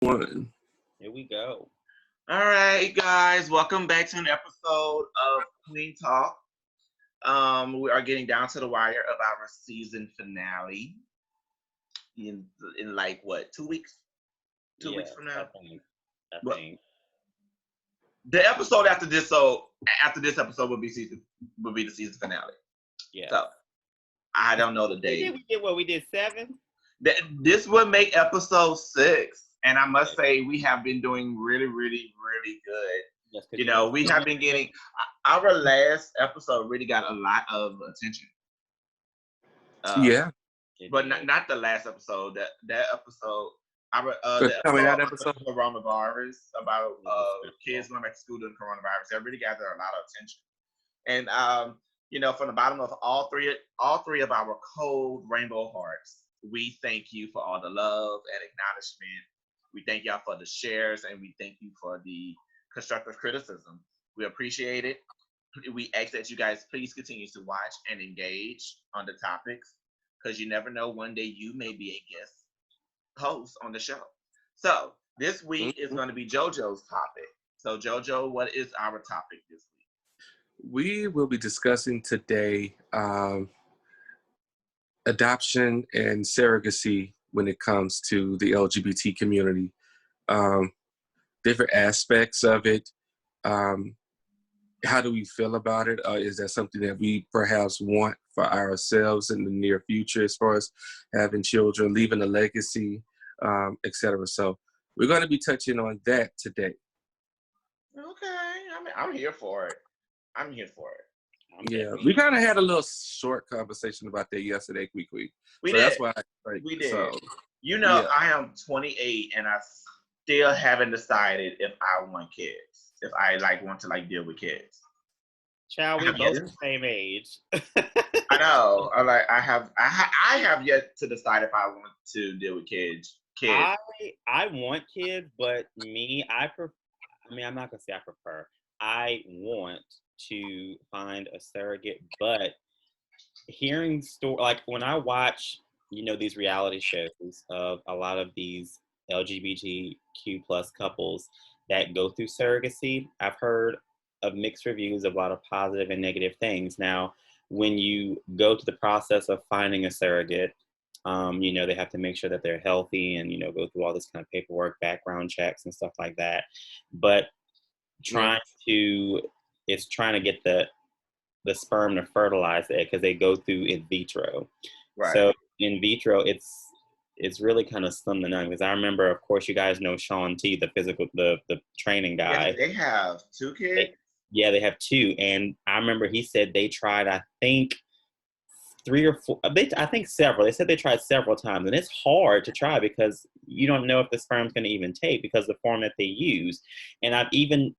One. Here we go. All right, guys, welcome back to an episode of Kween Talk. We are getting down to the wire of our season finale in like what, 2 weeks? Two Yeah, weeks from now. I Well, think. the episode after this episode will be the season finale. Yeah. So I don't know the date. We did what? We did 7? This would make episode 6. And I must say, we have been doing really, really, really good. Yes, You know, we have been getting our last episode really got a lot of attention. Yeah. But not the last episode. That episode, that episode coronavirus about kids going back to school during coronavirus. That really gathered a lot of attention. And from the bottom of all three of our cold rainbow hearts, we thank you for all the love and acknowledgement. We thank y'all for the shares, and we thank you for the constructive criticism. We appreciate it. We ask that you guys please continue to watch and engage on the topics, because you never know, one day you may be a guest host on the show. So this week is going to be JoJo's topic. So JoJo, what is our topic this week? We will be discussing today adoption and surrogacy when it comes to the LGBT community. Different aspects of it. How do we feel about it? Is that something that we perhaps want for ourselves in the near future, as far as having children, leaving a legacy, etc.? So we're going to be touching on that today. Okay, I'm here for it. Yeah, we kind of had a little short conversation about that yesterday, Kwee. We did. That's why we did. So, yeah. I am 28 and I still haven't decided if I want kids. If I want to deal with kids. Child, we both the same age. I know. I have yet to decide if I want to deal with kids. I want kids, but I'm not gonna say I prefer. I want to find a surrogate, but hearing when I watch, these reality shows of a lot of these LGBTQ plus couples that go through surrogacy, I've heard of mixed reviews of a lot of positive and negative things. Now, when you go to the process of finding a surrogate, they have to make sure that they're healthy and, go through all this kind of paperwork, background checks and stuff like that. But trying to get the sperm to fertilize it, because they go through in vitro. Right. So in vitro, it's really kind of slim to none, because I remember, of course, you guys know Sean T, the training guy. Yeah, they have 2 kids. They have 2, and I remember he said they tried, I think 3 or 4. I think several. They said they tried several times, and it's hard to try because you don't know if the sperm's going to even take, because of the form that they use. And I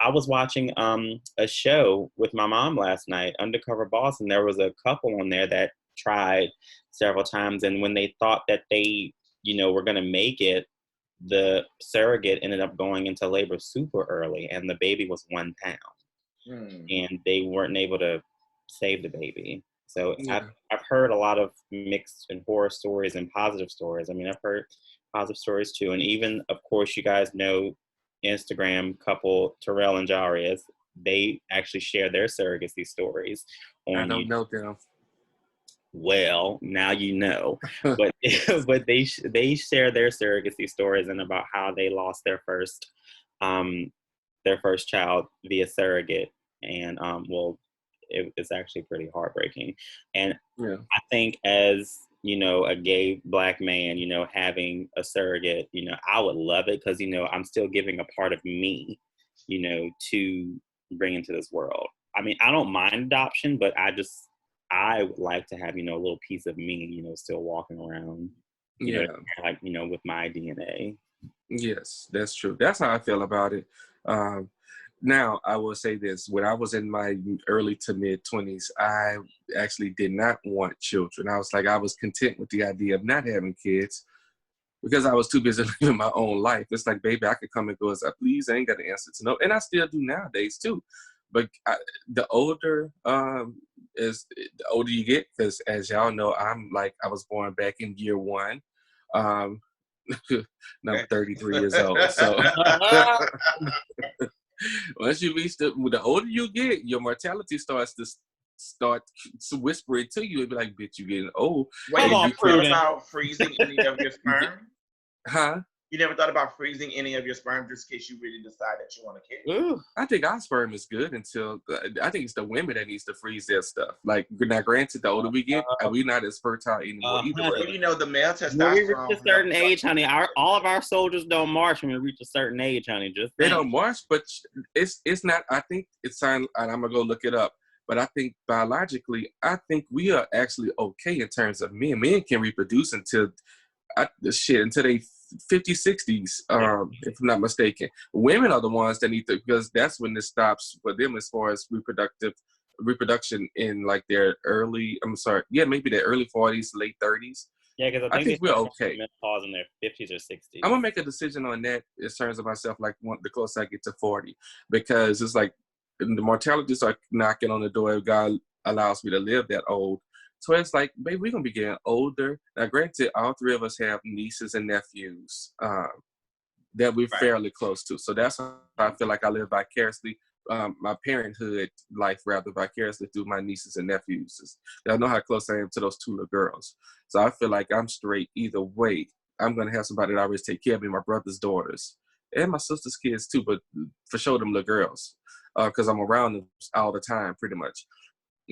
was watching a show with my mom last night, Undercover Boss, and there was a couple on there that tried several times, and when they thought that they were going to make it, the surrogate ended up going into labor super early, and the baby was 1 pound. And they weren't able to save the baby. So I've heard a lot of mixed and horror stories and positive stories. I mean, I've heard positive stories too. And even, of course, you guys know Instagram couple Terrell and Jarius. They actually share their surrogacy stories on I don't know them. Well, now you know. But they share their surrogacy stories and about how they lost their first child via surrogate. And it's actually pretty heartbreaking. And I think as, a gay Black man, having a surrogate, I would love it, because, I'm still giving a part of me, to bring into this world. I mean, I don't mind adoption, but I would like to have, a little piece of me, still walking around, with my DNA. Yes, that's true. That's how I feel about it. Now, I will say this. When I was in my early to mid-20s, I actually did not want children. I was content with the idea of not having kids, because I was too busy living my own life. It's like, baby, I could come and go as I please. I ain't got the answer to no. And I still do nowadays, too. But the older you get, because as y'all know, I was born back in year 1. And I'm 33 years old. So once you reach the older you get, your mortality starts to start whispering to you and be like, bitch, you getting old. Wait, Come on, you thought about freezing any of your sperm? Huh? You never thought about freezing any of your sperm just in case you really decide that you want a kid? Ooh. I think our sperm is good until I think it's the women that needs to freeze their stuff. Like, now, granted, the older we get, we're not as fertile anymore either. Well, you know, the male When we reach testosterone. a certain age, honey, all of our soldiers don't march when we reach a certain age, honey. Just they think. don't march, but it's not. I think it's time, and I'm gonna go look it up. But I think biologically, I think we are actually okay in terms of men. Men can reproduce until until they 50s, 60s, if I'm not mistaken. Women are the ones that need to, because that's when this stops for them as far as reproduction in like their early, maybe their early 40s, late 30s. Yeah, because I think we're okay. Menopause in their 50s or 60s. I'm gonna make a decision on that in terms of myself, like the closer I get to 40, because it's like the mortality starts knocking on the door if God allows me to live that old. So it's like, baby, we're going to be getting older. Now, granted, all three of us have nieces and nephews that we're fairly close to. So that's how I feel like I live vicariously, my parenthood life, rather, vicariously through my nieces and nephews. I know how close I am to those two little girls. So I feel like I'm straight either way. I'm going to have somebody that always take care of me, my brother's daughters, and my sister's kids too, but for sure them little girls, because I'm around them all the time, pretty much.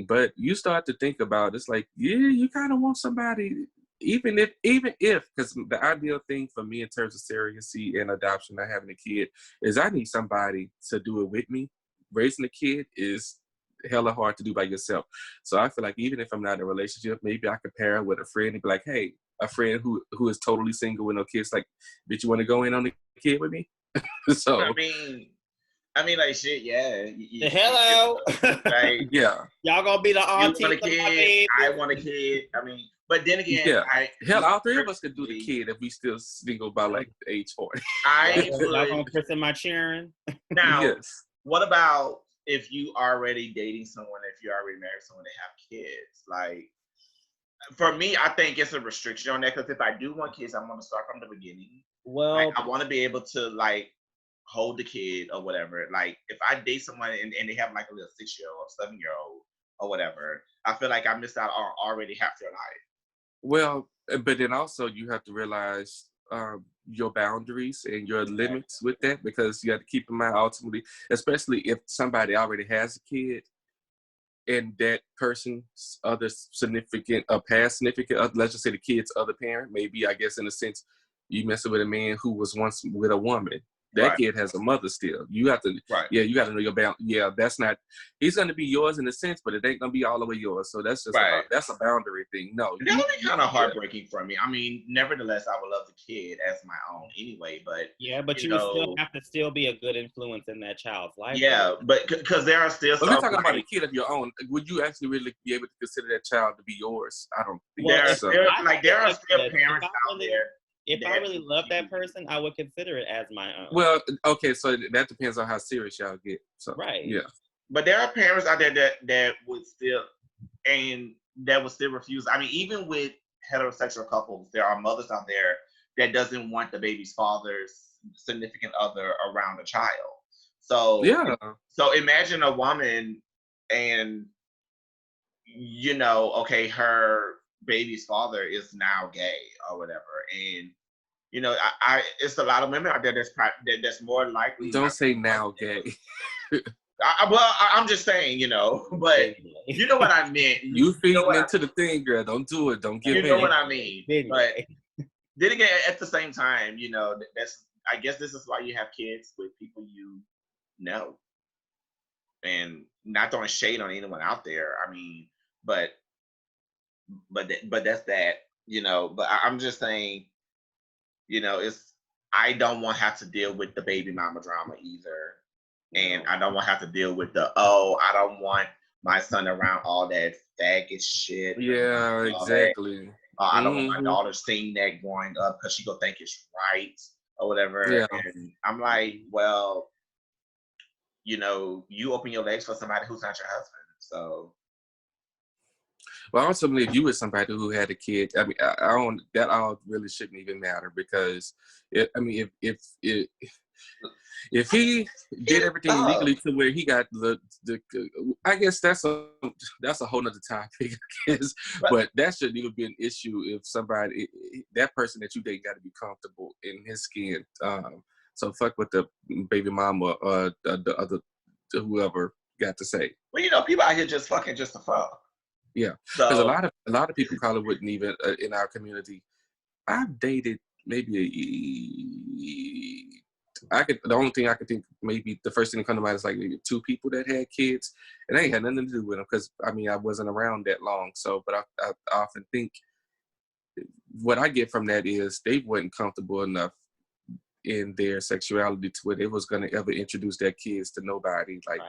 But you start to think about it's like, yeah, you kind of want somebody, even if, because the ideal thing for me in terms of surrogacy and adoption, not having a kid, is I need somebody to do it with me. Raising a kid is hella hard to do by yourself. So I feel like even if I'm not in a relationship, maybe I could pair up with a friend and be like, hey, a friend who is totally single with no kids, like, bitch, you want to go in on the kid with me? So I mean, like, shit, yeah. Hello. Like, yeah. Y'all gonna be the auntie. You want a kid, I want a kid. I mean, but then again, all three of us could do the kid if we still single by like age 40. Y'all gonna kiss in my cheering? Now, yes. What about if you already dating someone, if you already married someone, they have kids? Like, for me, I think it's a restriction on that, because if I do want kids, I want to start from the beginning. Well, like, I want to be able to, like, hold the kid or whatever. Like, if I date someone and they have like a little 6-year-old or 7-year-old or whatever, I feel like I missed out on already half their life. Well, but then also you have to realize your boundaries and your limits with that, because you have to keep in mind ultimately, especially if somebody already has a kid and that person's other significant, past significant, let's just say the kid's other parent, maybe, I guess in a sense, you messing with a man who was once with a woman. That kid has a mother still. You have to, you got to know your bound. Yeah, that's not. He's going to be yours in a sense, but it ain't going to be all the way yours. So that's just that's a boundary thing. No, that would be kind of heartbreaking for me. I mean, nevertheless, I would love the kid as my own anyway. But you would still have to still be a good influence in that child's life. Yeah, but because there are still. But we're talking about a kid of your own. Would you actually really be able to consider that child to be yours? I don't think there are still parents out there. If I really love that person, I would consider it as my own. Well, okay, so that depends on how serious y'all get. So, yeah. But there are parents out there that would still refuse. I mean, even with heterosexual couples, there are mothers out there that doesn't want the baby's father's significant other around the child. So So imagine a woman and her baby's father is now gay or whatever, and it's a lot of women out there that's more likely. Don't say now gay. I'm just saying, but you know what I meant. You feeding into the thing, girl. Don't do it. Don't give in. You know what I mean. But then again, at the same time, I guess this is why you have kids with people you know, and not throwing shade on anyone out there. I mean, but that's that, But I'm just saying. I don't want to have to deal with the baby mama drama either. And I don't want to have to deal with I don't want my son around all that faggot shit. Yeah, exactly. I don't want my daughter seeing that growing up because she gonna think it's right or whatever. Yeah. And I'm like, well, you open your legs for somebody who's not your husband. So. Well, ultimately, if you were somebody who had a kid, I mean, I don't. That all really shouldn't even matter because, if he did everything legally to where he got the I guess that's a whole nother topic, I guess. But that shouldn't even be an issue if somebody, that person that you date, got to be comfortable in his skin. So fuck what the baby mama or the other whoever got to say. Well, you know, people out here just fucking just to fuck. Yeah, because So, a lot of people probably wouldn't even in our community. I've dated maybe the only thing I could think, maybe the first thing to come to mind is like maybe 2 people that had kids, and they ain't had nothing to do with them because I mean I wasn't around that long. So, but I often think what I get from that is they weren't comfortable enough in their sexuality to where they was gonna ever introduce their kids to nobody, like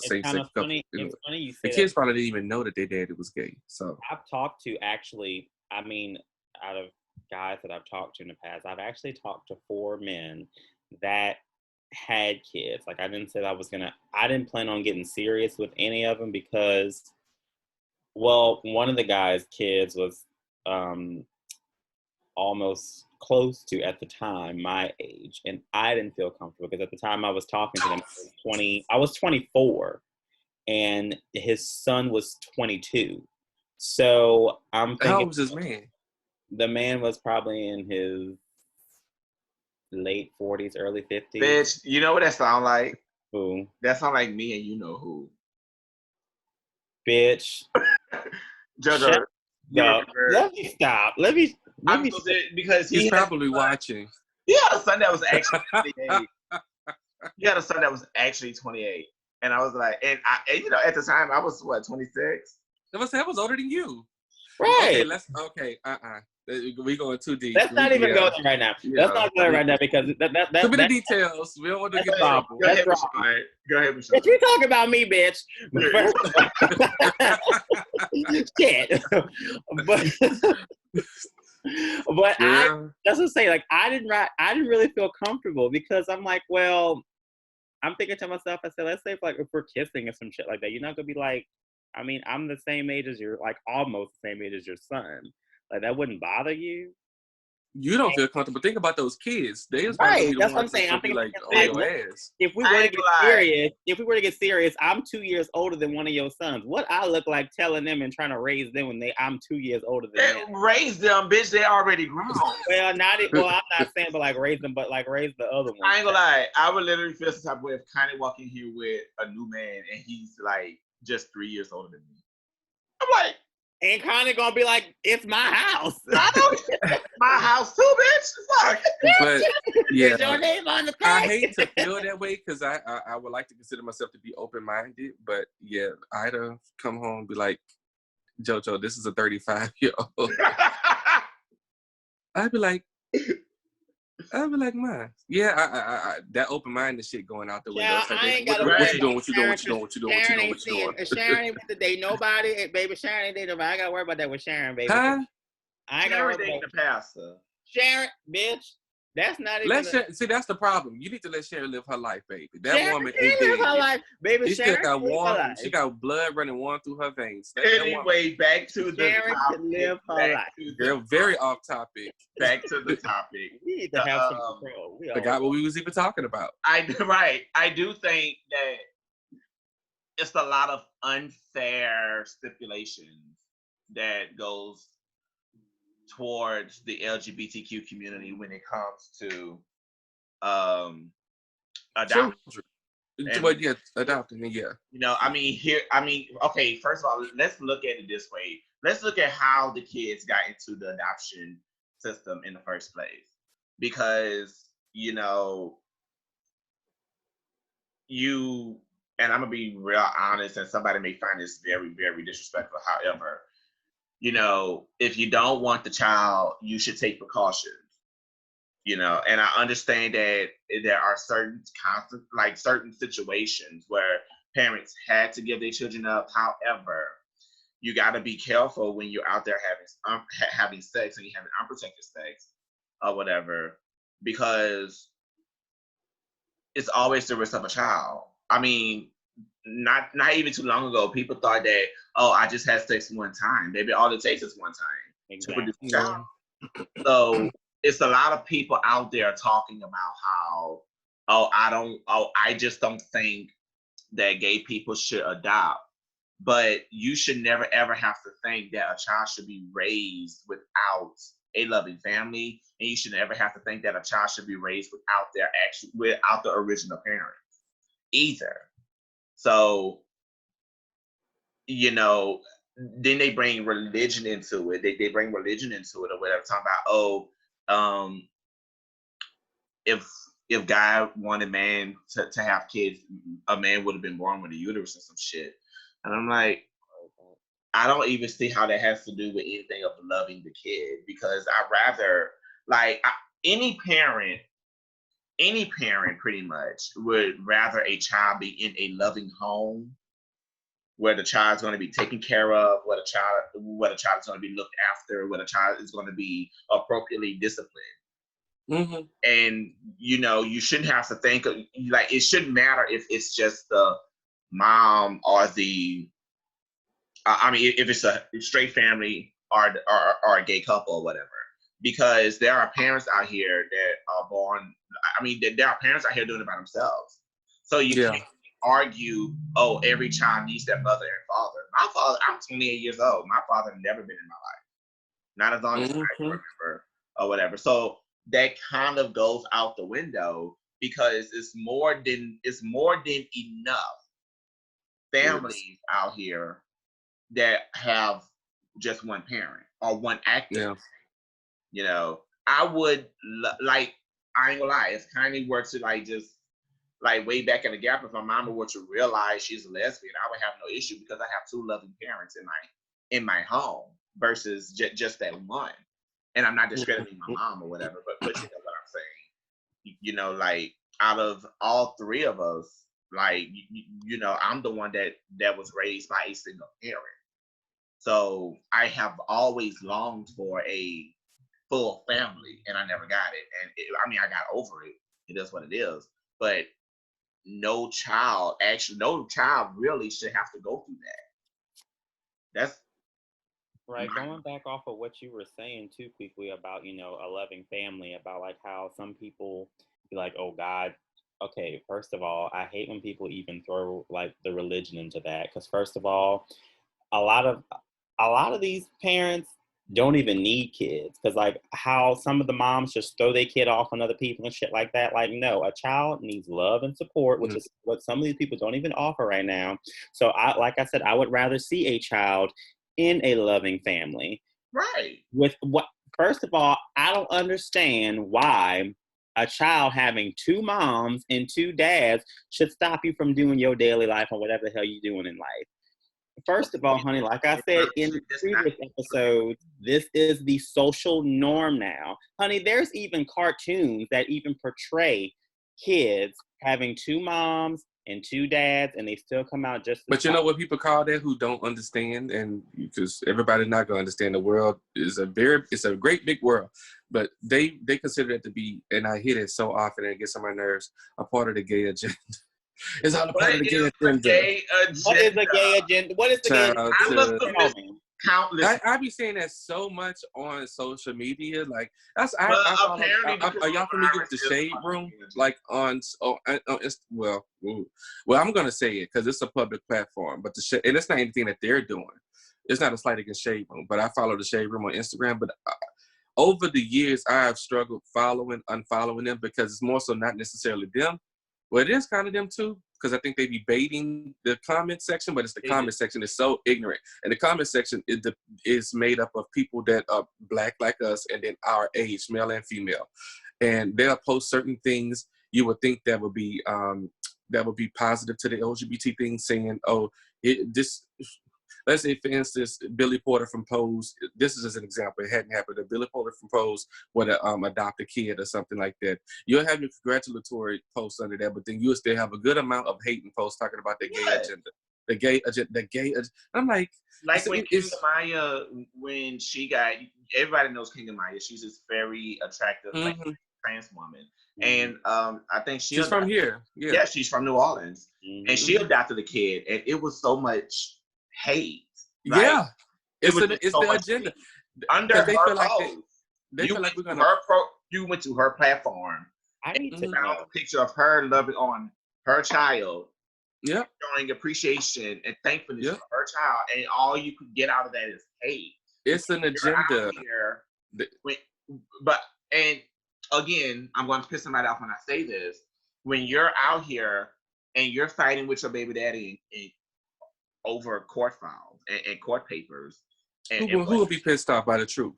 same sex couple. Funny. It's funny you say the kids probably didn't even know that their daddy was gay. So I've talked to actually, I mean, out of guys that I've talked to in the past, I've actually talked to 4 men that had kids. Like I didn't plan on getting serious with any of them because, well, one of the guys' kids was almost close to, at the time, my age, and I didn't feel comfortable because at the time I was talking to them, I was 24, and his son was 22. So I'm thinking, how old was this man? The man was probably in his late 40s, early 50s. bitch, you know what that sound like? Who? That sound like me and you know who. Bitch. JoJo. Let me stop. Because he's probably watching. He had a son that was actually 28. He had a son that was actually 28. And I was like, and at the time I was what, 26? I was older than you. Right. Okay, we going too deep. Let's not even go there right now. Let's not go there right now because too many details. We don't want to get wrong. Go ahead, Michelle. If you talk about me, bitch. Shit. But yeah. That's what I'm saying. Like I didn't really feel comfortable because I'm like, well, I'm thinking to myself, I said, let's say if we're kissing or some shit like that, you're not gonna be like, I mean, I'm the same age as like almost the same age as your son. Like that wouldn't bother you. You don't feel comfortable. Think about those kids. They was right. That's what I'm saying. I'm thinking like, on your ass. If we were to get serious, I'm 2 years older than one of your sons. What I look like telling them and trying to raise them when I'm 2 years older than them? Raise them, bitch. They already grown. Well, I'm not saying, but like raise them, but like raise the other one. I ain't gonna lie. I would literally feel some type of way if Connie walking here with a new man and he's like just 3 years older than me. I'm like, and Connie gonna be like, it's my house. My house too, bitch. Fuck. But yeah, your name on the I hate to feel that way because I would like to consider myself to be open-minded. But yeah, I'd come home and be like, JoJo, this is a 35-year-old. I'd be like, man, yeah, I that open-minded shit going out the window. Yeah, like, I ain't got what you doing? Sharon ain't with the date nobody, baby. Sharon ain't dating nobody. I gotta worry about that with Sharon, baby. Huh? I ain't gotta dating the pastor. Sharon, bitch. That's not even. See, that's the problem. You need to let Sharon live her life, baby. That Sharon woman ain't dead. Her life, baby. She Sharon still got warm. She got blood running warm through her veins. Anyway, back to the Sharon can live her life. Girl, very off topic. Back to the topic. We need to have some control. Forgot what we was even talking about. I do think that it's a lot of unfair stipulations that goes towards the LGBTQ community when it comes to adoption. But yeah, adopting, yeah. Okay, first of all, let's look at it this way. Let's look at how the kids got into the adoption system in the first place. Because, and I'm going to be real honest, and somebody may find this very, very disrespectful. However, if you don't want the child, you should take precautions. And I understand that there are certain situations where parents had to give their children up. However, you got to be careful when you're out there having sex and you're having unprotected sex or whatever, because it's always the risk of a child. I mean, not even too long ago, people thought that, oh, I just had sex one time. Maybe all it takes is one time to produce a child. So it's a lot of people out there talking about how, I just don't think that gay people should adopt. But you should never ever have to think that a child should be raised without a loving family, and you should never have to think that a child should be raised without the original parents either. So, then they bring religion into it. They bring religion into it or whatever, talking about, if God wanted man to have kids, a man would have been born with a uterus or some shit. And I'm like, I don't even see how that has to do with anything of loving the kid, because I rather, any parent pretty much would rather a child be in a loving home where the child's going to be taken care of, where the child is going to be looked after, where the child is going to be appropriately disciplined. Mm-hmm. And you shouldn't have to think of, it shouldn't matter if it's just the mom or the if it's a straight family or a gay couple or whatever, because there are parents out here that are born. There are parents out here doing it by themselves. So you can't argue, oh, every child needs their mother and father. My father, I'm 28 years old. My father never been in my life, not as long as I can remember or whatever. So that kind of goes out the window, because it's more than enough families out here that have just one parent or one actor. I would I ain't gonna lie, if Kanye were to just way back in the gap, if my mama were to realize she's a lesbian, I would have no issue, because I have two loving parents in my home versus just that one. And I'm not discrediting my mom or whatever, but you know what I'm saying. Out of all three of us, I'm the one that was raised by a single parent. So I have always longed for a full family, and I never got it. And I got over it. It is what it is. But no child really should have to go through that. That's right. Going back off of what you were saying too quickly about, a loving family, about how some people be like, oh God, okay, first of all, I hate when people even throw the religion into that, because first of all, a lot of these parents don't even need kids, because how some of the moms just throw their kid off on other people and shit like that. No, a child needs love and support, which is what some of these people don't even offer right now. So like I said, I would rather see a child in a loving family. Right. With what? First of all, I don't understand why a child having two moms and two dads should stop you from doing your daily life or whatever the hell you're doing in life. First of all, honey, like I said in previous episodes, this is the social norm now. Honey, there's even cartoons that even portray kids having two moms and two dads, and they still come out just. But you know what people call that who don't understand, and because everybody's not gonna understand, the world is it's a great big world, but they consider it to be, and I hear it so often and it gets on my nerves, a part of the gay agenda. It's all a part of the gay agenda. What is the gay agenda? What is the gay agenda? I must have missed countless. I be saying that so much on social media. That's are y'all familiar with the Shade Room? Well, I'm gonna say it because it's a public platform, but and it's not anything that they're doing. It's not a slight against Shade Room, but I follow the Shade Room on Instagram. But over the years, I have struggled unfollowing them, because it's more so not necessarily them. Well, it is kind of them too, because I think they be baiting the comment section, but it's the comment section is so ignorant. And the comment section is made up of people that are Black like us, and then our age, male and female. And they'll post certain things you would think that would be positive to the LGBT thing, saying, let's say, for instance, Billy Porter from Pose. This is just an example. It hadn't happened. Billy Porter from Pose would adopt a kid or something like that. You'll have your congratulatory posts under that, but then you'll still have a good amount of hating posts talking about the gay agenda. The gay agenda. I'm like when King Maya, when she got, everybody knows King Maya. She's this very attractive lady. trans woman. And I think she's from here. Yeah, she's from New Orleans. And she adopted a kid, and it was so much hate. Like, it's the agenda. Under her post, they feel like we're gonna. You went to her platform. I need to found a picture of her loving on her child. Yeah, showing appreciation and thankfulness for her child, and all you could get out of that is hate. It's an agenda. And again, I'm going to piss somebody off when I say this. When you're out here and you're fighting with your baby daddy over court files and court papers, who will be pissed off by the truth?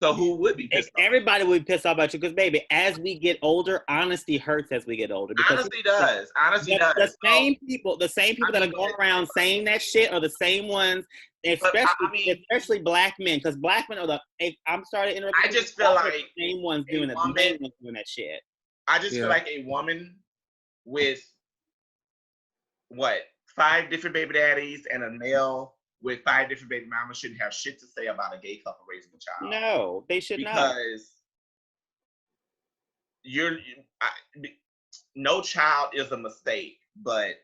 So who would be pissed off? Everybody would be pissed off about you because, baby, as we get older, honesty hurts as we get older. Honesty does. The same people that are going around saying that shit are the same ones, especially black men, because black men are I'm sorry to interrupt. I just feel like the same ones doing it. The main ones doing that shit. I just feel like a woman with 5 different baby daddies and a male with 5 different baby mamas shouldn't have shit to say about a gay couple raising a child. No, they should not. Because no child is a mistake, but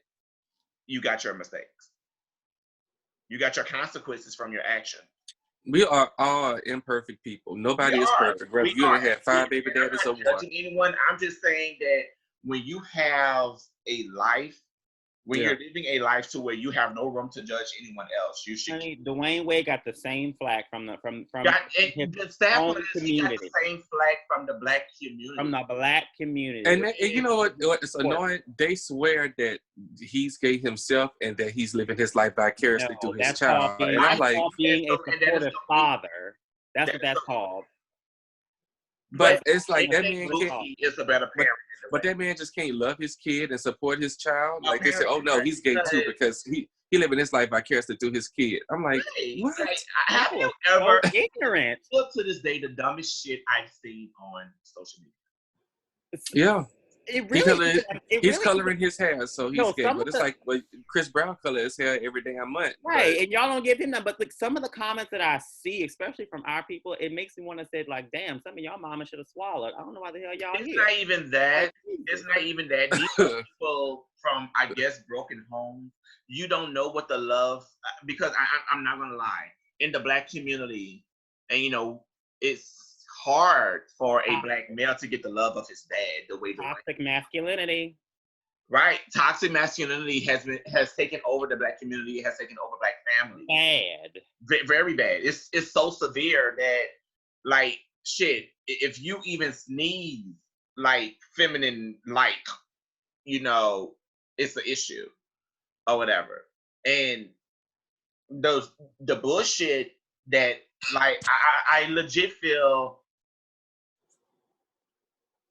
you got your mistakes. You got your consequences from your action. We are all imperfect people. Nobody is perfect. Whether you had 5 baby daddies or one. Anyone, I'm just saying that when you have a life, when you're living a life to where you have no room to judge anyone else, you should. Dwayne Wade got the same flack from the community. He got the same flack from the black community. From the black community. And you know what's annoying? They swear that he's gay himself and that he's living his life vicariously through his child. And I'm like, being a supportive father. That's what that's called. But it's like that man is a better parent. But that man just can't love his kid and support his child. Like they say, oh no, he's gay too because he living his life vicariously through his kid. I'm like, what? Have you ever ignorant? Still to this day, the dumbest shit I've seen on social media. Yeah. He's coloring his hair, so he's gay. But it's like Chris Brown color his hair every damn month. Right, and y'all don't give him that. But some of the comments that I see, especially from our people, it makes me want to say, like, damn, some of y'all mama should have swallowed. I don't know why the hell y'all here. It's not even that. These people from, I guess, broken homes, you don't know what the love, because I'm not going to lie. In the black community, and, it's hard for a black male to get the love of his dad the way toxic masculinity. Right. Toxic masculinity has taken over the black community. It has taken over black families. Bad. Very bad. It's so severe that, like, shit, if you even sneeze like feminine it's an issue or whatever. And the bullshit that, like, I legit feel,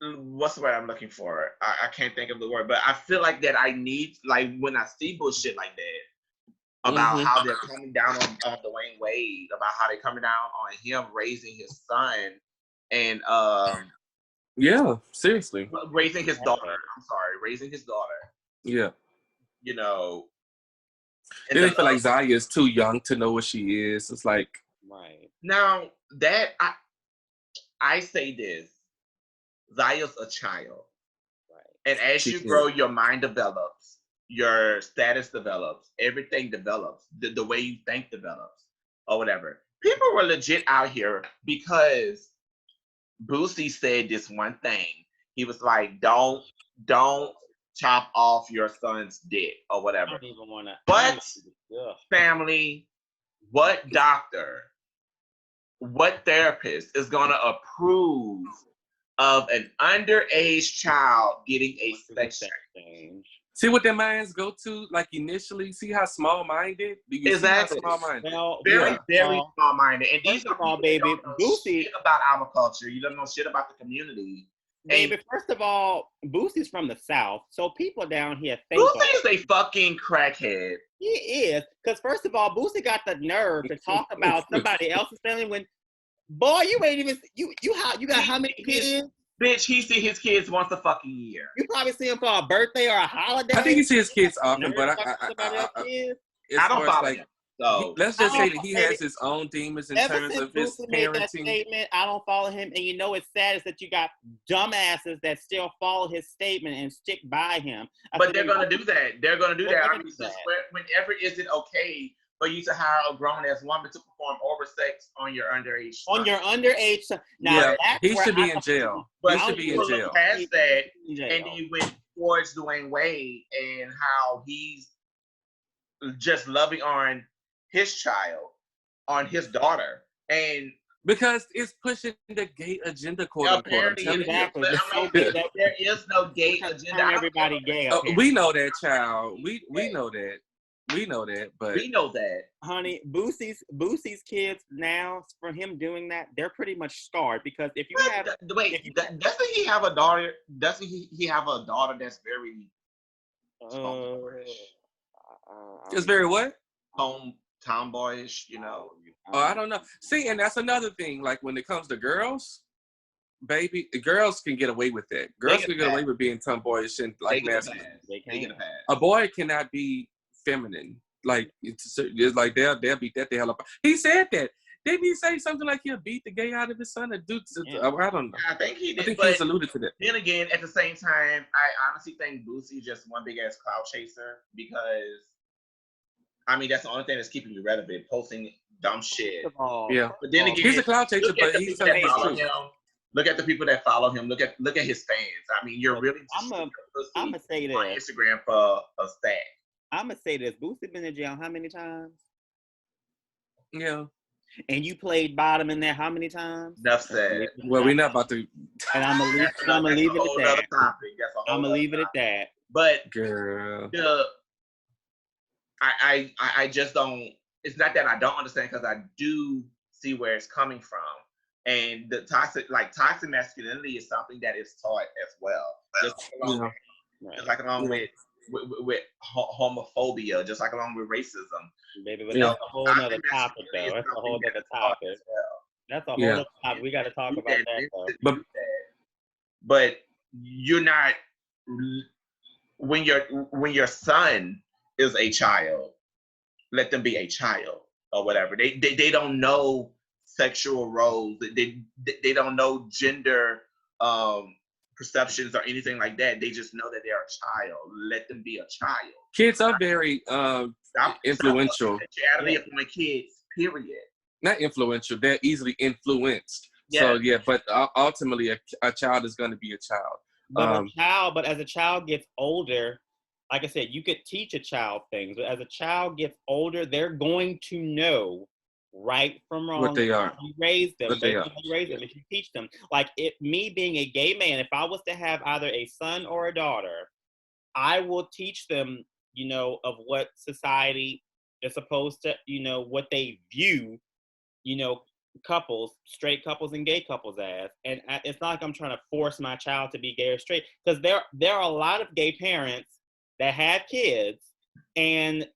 what's the word I'm looking for? I can't think of the word, but I feel like that I need, like, when I see bullshit like that about how they're coming down on Dwayne Wade, about how they're coming down on him raising his son, and yeah, seriously, raising his daughter. Raising his daughter. Yeah, and they feel like Zaya is too young to know what she is. It's like, right now that I say this. Zaya's a child. Right. And as you grow, your mind develops, your status develops, everything develops, the way you think develops, or whatever. People were legit out here because Boosie said this one thing. He was like, don't chop off your son's dick, or whatever. I don't even wanna, but family, what doctor, what therapist is going to approve of an underage child getting a sex change? See what their minds go to, like, initially. See how small-minded? Exactly. Small-minded? Very small-minded. And these are all, baby. Boosie about our culture. You don't know shit about the community. Baby, first of all, Boosie's from the South, so people down here think Boosie is a fucking crackhead. He is, because first of all, Boosie got the nerve to talk about somebody else's family when, boy, you ain't even you got how many kids? Bitch, he see his kids once a fucking year. You probably see him for a birthday or a holiday. I think he see his kids often, but I don't follow him. So let's just say that he has his own demons in Ever terms since of his Boosie made that parenting. statement, I don't follow him. And you know what's sad is that you got dumbasses that still follow his statement and stick by him. But they're going to do that. They're going to do that. I mean, whenever is it okay for you to hire a grown-ass woman to perform over sex on your underage son? On your underage son. Now, Yeah, that's he where should be in jail. But He should be in jail. Look past that, and then you went towards Dwayne Wade and how he's just loving on his child, on his daughter, and because it's pushing the gay agenda, quote unquote. Exactly. But I'm like, there is no gay agenda. Everybody gay. We know that, child. We know that. We know that, but we know that, honey. Boosie's kids now, for him doing that, they're pretty much scarred because if you have doesn't he have a daughter? Doesn't he have a daughter that's very it's very what? Tomboyish, you know. Oh, I don't know. See, and that's another thing. Like when it comes to girls, baby, girls can get away with that. Girls can get away with being tomboyish and like masculine. A boy cannot be feminine. Like it's like they'll beat that the hell up. He said that. Didn't he say something like he'll beat the gay out of his son? I don't know. I think he did. I think he's alluded to that. Then again, at the same time, I honestly think Boosie's just one big ass clout chaser because, I mean, that's the only thing that's keeping you relevant, posting dumb shit. Yeah. But then again, he's a clout chaser, but he's telling the truth. Look at the people that follow him. Look at his fans. I mean, you're really I'm gonna say this on Instagram for a stack. I'm gonna say this. Boosie been in jail how many times? Yeah. And you played bottom in there how many times? Enough said. Well, we're not about to. And I'm gonna leave it at that. I'm gonna leave it at that. But girl, I just don't. It's not that I don't understand because I do see where it's coming from, and the toxic masculinity is something that is taught as well. Just like along with homophobia, just like along with racism. Baby, but that's a whole other topic, though. That's a whole other topic. That's a whole other topic. We got to talk about that, though. But you're not when your son is a child, let them be a child or whatever. They don't know sexual roles. They don't know gender perceptions or anything like that. They just know that they're a child. Let them be a child. Kids are very influential. Sexuality upon kids, period. Not influential. They're easily influenced. Yeah. So yeah, but ultimately, a child is going to be a child. But as a child gets older, like I said, you could teach a child things, but as a child gets older, they're going to know right from wrong. What they are. You raise them. What they are. You raise them. If you teach them. Like me being a gay man, if I was to have either a son or a daughter, I will teach them, of what society is supposed to, what they view, couples, straight couples and gay couples as. And it's not like I'm trying to force my child to be gay or straight, because there are a lot of gay parents that have kids, and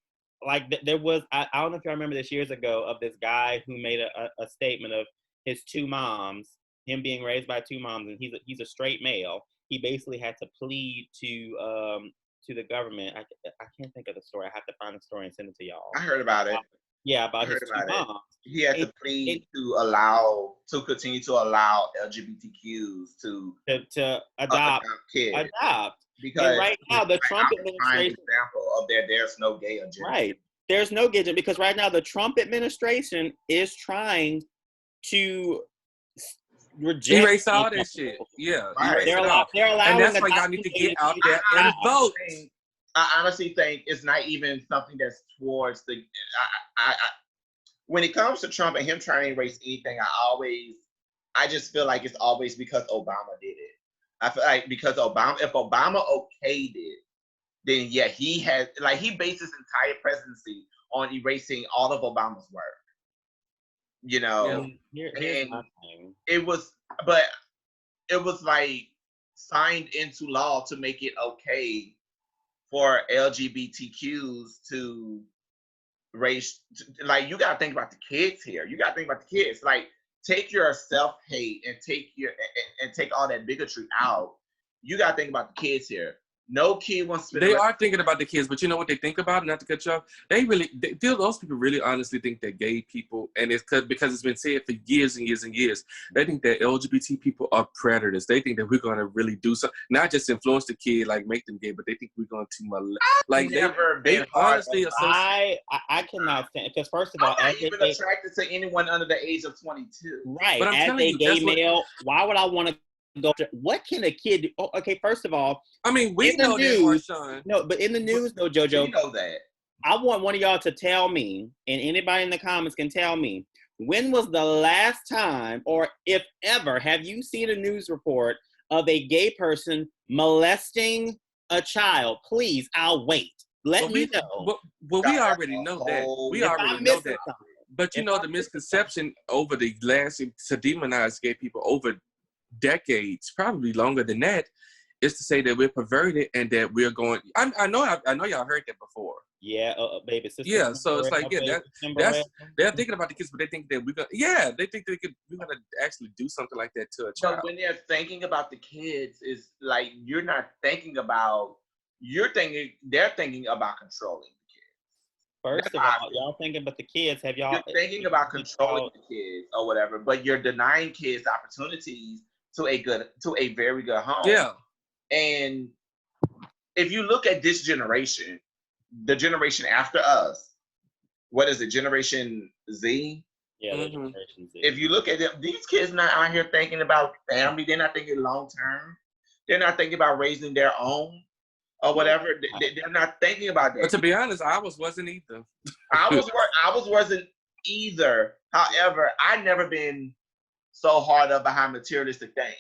like there was, I don't know if you remember this years ago, of this guy who made a statement of his two moms, him being raised by two moms, and he's a straight male. He basically had to plead to the government. I can't think of the story. I have to find the story and send it to y'all. I heard about it. Yeah, about his two moms. He had to plead to continue to allow LGBTQs to adopt kids. Because right now the Trump administration, example of there's no gay agenda. Right, there's no gay agenda because right now the Trump administration is trying to erase all that shit. Yeah, right. They're allowing, and that's why y'all need to get out there and vote. I honestly think it's not even something that's towards the. When it comes to Trump and him trying to erase anything, I just feel like it's always because Obama did it. I feel like because if Obama okayed it, then yeah, he based his entire presidency on erasing all of Obama's work. And it was like signed into law to make it okay for LGBTQs to raise. Like, you gotta think about the kids here. You gotta think about the kids. Like, take your self-hate and take all that bigotry out. You gotta think about the kids here. No kid wants to spend. They are thinking about the kids, but you know what they think about? Not to cut you off. Those people really honestly think that gay people, and it's because it's been said for years and years and years, they think that LGBT people are predators. They think that we're going to really do something, not just influence the kid, like make them gay, but they think we're going to like they honestly associate. I cannot stand, because first of all, I'm not even attracted to anyone under the age of 22. Right. But I'm as telling a you, gay male, why would I want to go to, what can a kid do? Oh, okay, first of all, I mean, we know that, Marshawn. No, but in the news, though, JoJo, we know that. I want one of y'all to tell me, and anybody in the comments can tell me, when was the last time, or if ever, have you seen a news report of a gay person molesting a child? Please, I'll wait. Let me know. Well, we already know that. We already know that. But you know, the misconception over the last, to demonize gay people over decades, probably longer than that, is to say that we're perverted and that we're going. I know y'all heard that before. Yeah, baby. Sister, yeah, so it's like, yeah, that's they're thinking about the kids, but they think that we're gonna, they think we're gonna actually do something like that to a child. But when they're thinking about the kids, is like you're not thinking about. They're thinking about controlling the kids. First of all, y'all thinking about the kids. Have y'all? You're thinking about controlling the kids or whatever, but you're denying kids opportunities to a very good home. Yeah. And if you look at this generation, the generation after us, what is it, Generation Z? Yeah, Generation Z. If you look at them, these kids not out here thinking about family. They're not thinking long term. They're not thinking about raising their own or whatever. They're not thinking about that. But to be honest, I wasn't either. I wasn't either. However, I never been so hard up behind materialistic things.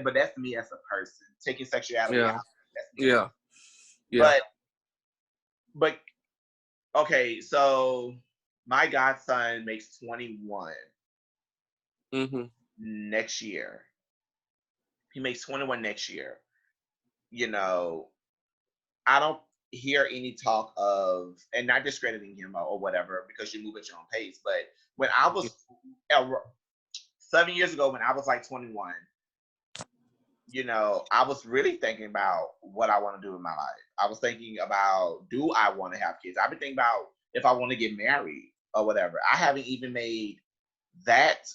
But that's me as a person, taking sexuality out. Yeah. But okay, so my godson makes 21 next year. He makes 21 next year. You know, I don't hear any talk of, and not discrediting him or whatever, because you move at your own pace. But when I was 7 years ago, when I was like 21, you know, I was really thinking about what I want to do in my life. I was thinking about, do I want to have kids? I've been thinking about if I want to get married or whatever. I haven't even made that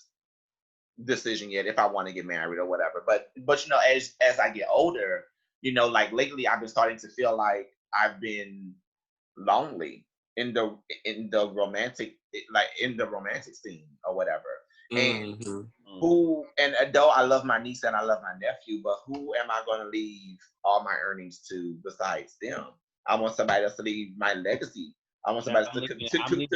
decision yet, if I want to get married or whatever. But you know, as I get older, you know, like lately I've been starting to feel like I've been lonely in the romantic scene or whatever. And though I love my niece and I love my nephew, but who am I going to leave all my earnings to besides them? I want somebody else to leave my legacy. I want somebody to continue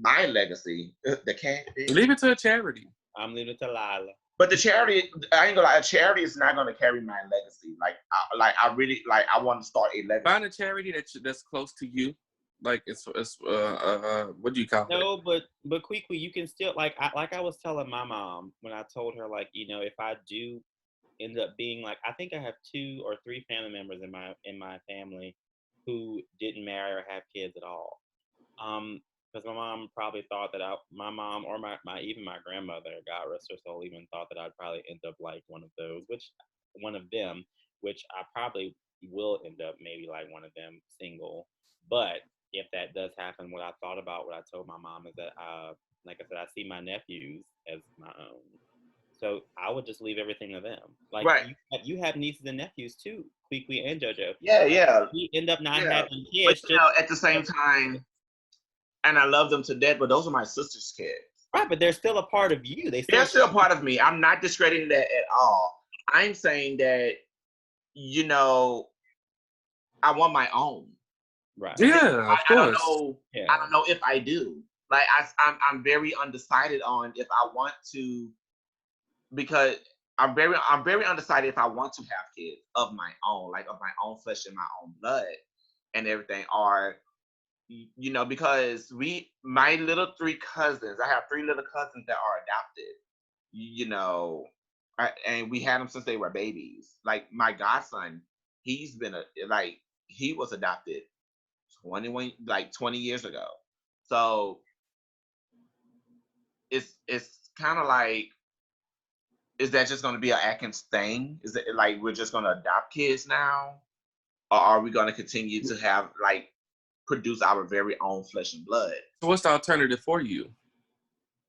my legacy. The cat. Leave it to a charity. I'm leaving it to Lila. But the charity, I ain't gonna lie, a charity is not gonna carry my legacy. I want to start a legacy. Find a charity that's close to you. Like it's what do you call it? No, but quickly, you can still like I was telling my mom when I told her, like, you know, if I do end up being like, I think I have 2 or 3 family members in my family who didn't marry or have kids at all. Because my mom probably thought that my mom or my even my grandmother, God rest her soul, even thought that I'd probably end up like one of them, which I probably will end up maybe like one of them single. But if that does happen, what I told my mom is that, like I said, I see my nephews as my own. So I would just leave everything to them. Like, right. You have nieces and nephews too, Kwee and JoJo. Yeah. We end up not having kids. But, you know, at the same time, and I love them to death, but those are my sister's kids. Right, but they're still a part of you. They're still a part of me. I'm not discrediting that at all. I'm saying that, you know, I want my own. Right. Yeah, of course. I don't know if I do. Like I'm very undecided on if I want to, because I'm very undecided if I want to have kids of my own, like of my own flesh and my own blood and everything, or, you know, because my little 3 cousins, I have 3 little cousins that are adopted, you know, and we had them since they were babies. Like my godson, he was adopted 20 years ago. So it's kind of like, is that just going to be an Atkins thing? Is it like we're just going to adopt kids now? or are we going to continue to have like produce our very own flesh and blood? So what's the alternative for you?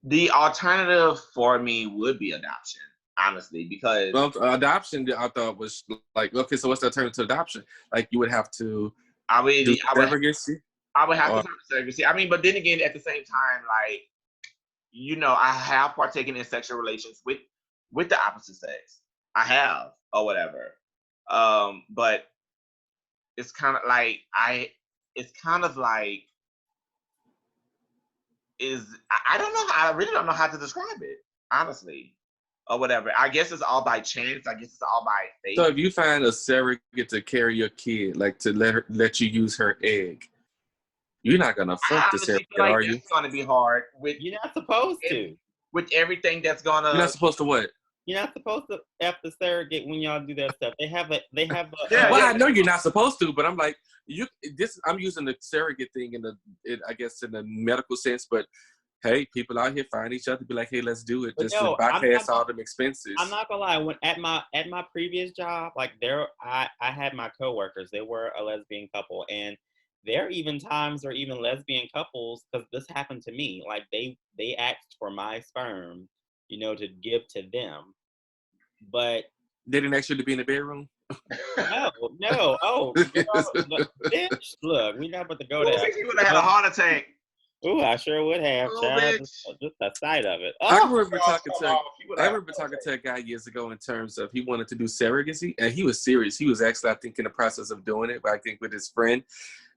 The alternative for me would be adoption, honestly, because adoption I thought was like, okay, so what's the alternative to adoption? Like you would have to I would surrogacy? I would have to turn to surrogacy. I mean, but then again, at the same time, like, you know, I have partaken in sexual relations with the opposite sex. I have, or whatever. But it's kind of like I don't know. I really don't know how to describe it, honestly, or whatever. I guess it's all by chance. I guess it's all by fate. So if you find a surrogate to carry your kid, like to let you use her egg, you're not gonna fuck the surrogate, like are you? It's gonna be hard. You're not supposed to. With everything that's gonna. You're not supposed to what? You're not supposed to F the surrogate when y'all do that stuff. They have a. Well, I know you're not supposed to, but I'm like I'm using the surrogate thing I guess in the medical sense, but hey, people out here find each other, be like, hey, let's do it, just to bypass all them expenses. I'm not gonna lie. When at my previous job, like I had my coworkers. They were a lesbian couple, and there are even times where even lesbian couples, because this happened to me, like they asked for my sperm, you know, to give to them, but they didn't ask you to be in the bedroom. No. Oh, bitch! Look, we're not about to go there. You would have had a heart attack. Ooh, I sure would have, child. Just the sight of it. I remember talking to a guy years ago in terms of he wanted to do surrogacy, and he was serious. He was actually, I think, in the process of doing it, but I think with his friend.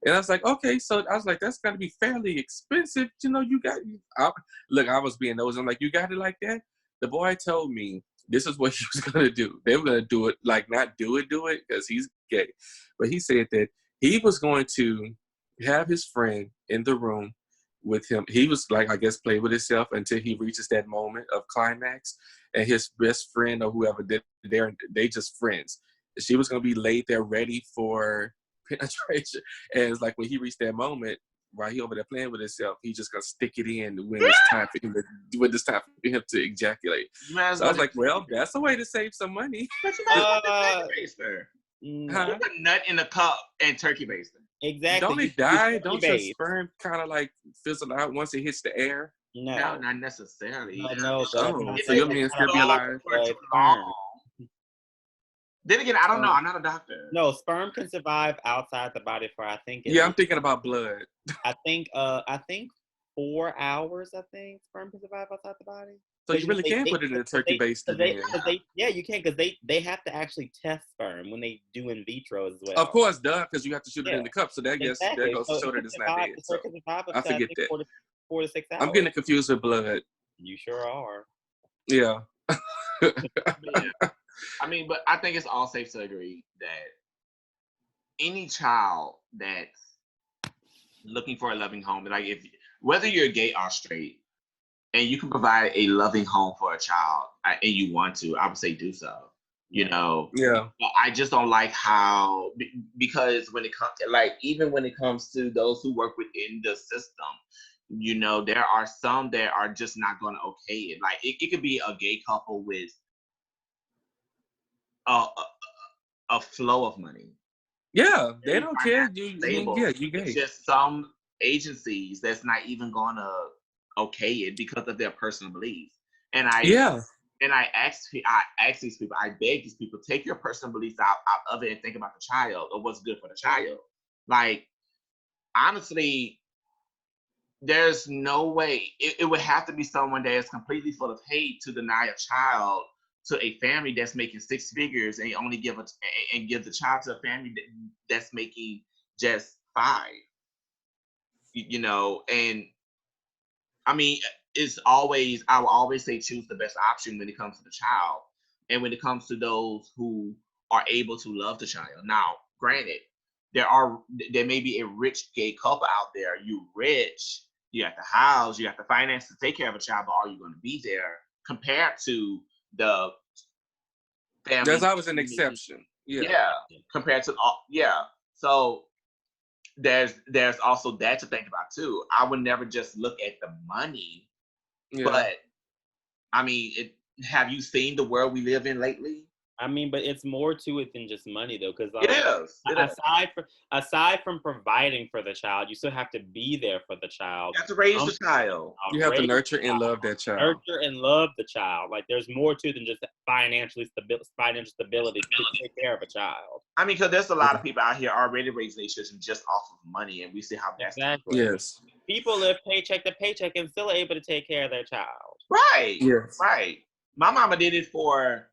And I was like, okay, so I was like, that's got to be fairly expensive. You know, look, I was being nosy. I'm like, you got it like that? The boy told me this is what he was going to do. They were going to do it, like not do it, because he's gay. But he said that he was going to have his friend in the room with him. He was like, I guess, play with himself until he reaches that moment of climax. And his best friend or whoever, they just friends. She was going to be laid there ready for penetration. And it's like when he reached that moment, while he over there playing with himself, he just gonna stick it in when it's time for him to ejaculate. So I was like, well, that's a way to save some money. But you might turkey baster. Put a nut in the cup and turkey baster. Exactly. Don't it die? Don't your sperm kind of like fizzle out once it hits the air? No, not necessarily. No. So your man still be alive. Then again, I don't know. I'm not a doctor. No, sperm can survive outside the body for I'm thinking about blood. I think 4 hours. I think sperm can survive outside the body. So you really can put it in a turkey baster. Yeah, you can, because they have to actually test sperm when they do in vitro as well. Of course, because you have to shoot it in the cup. So that goes to show that it's not dead. So I forget that. 4 to 6 hours. I'm getting confused with blood. You sure are. Yeah. I mean, but I think it's all safe to agree that any child that's looking for a loving home, like whether you're gay or straight, and you can provide a loving home for a child, and you want to, I would say do so. You know. Yeah. But I just don't like how, because when it comes, like even when it comes to those who work within the system, you know, there are some that are just not going to okay it. Like it could be a gay couple with a flow of money. Yeah, they don't care. You gay. It's just some agencies that's not even gonna okay it because of their personal beliefs. And I ask these people, I beg these people, take your personal beliefs out of it and think about the child or what's good for the child. Like, honestly, there's no way it would have to be someone that is completely full of hate to deny a child to a family that's making 6 figures and only give the child to a family that's making just 5. You know, and I mean, I will always say choose the best option when it comes to the child, and when it comes to those who are able to love the child. Now, granted, there may be a rich gay couple out there. You rich, you got the house, you got the finance to take care of a child, but are you going to be there compared to the family? There's always an exception. Yeah. Compared to so there's also that to think about too. I would never just look at the money, but I mean, have you seen the world we live in lately? I mean, but it's more to it than just money, though, because It is. aside from providing for the child, you still have to be there for the child. You have to raise the child. You have to nurture and love that child. Nurture and love the child. Like, there's more to it than just financial stability to take care of a child. I mean, because there's a lot of people out here already raising their children just off of money, and we see how that's exactly. Yes. People live paycheck to paycheck and still able to take care of their child. Right. Yes. Right. My mama did it for